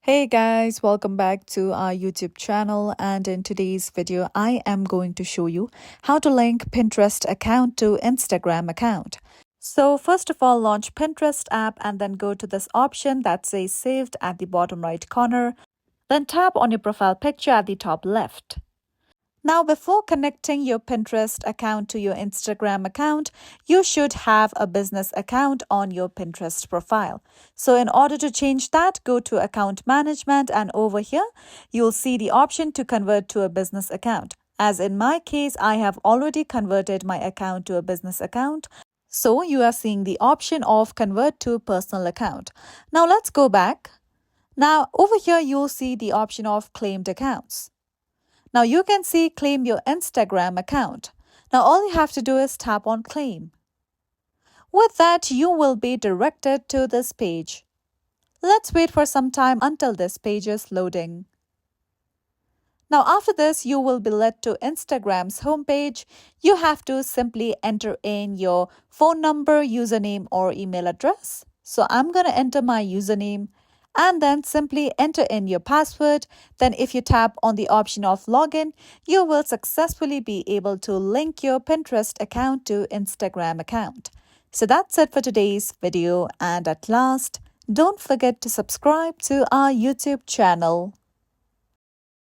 Hey guys, welcome back to our YouTube channel, and in today's video I am going to show you how to link Pinterest account to Instagram account. So first of all, launch Pinterest app and then go to this option that says saved at the bottom right corner. Then tap on your profile picture at the top left. Now, before connecting your Pinterest account to your Instagram account, you should have a business account on your Pinterest profile. So in order to change that, go to account management, and over here, you'll see the option to convert to a business account. As in my case, I have already converted my account to a business account. So you are seeing the option of convert to personal account. Now let's go back. Now over here, you'll see the option of claimed accounts. Now you can see claim your Instagram account. Now all you have to do is tap on claim. With that, you will be directed to this page. Let's wait for some time until this page is loading. Now after this, you will be led to Instagram's homepage. You have to simply enter in your phone number, username or email address. So I'm going to enter my username and then simply enter in your password. Then if you tap on the option of login, you will successfully be able to link your Pinterest account to Instagram account. So that's it for today's video, and at last, don't forget to subscribe to our YouTube channel.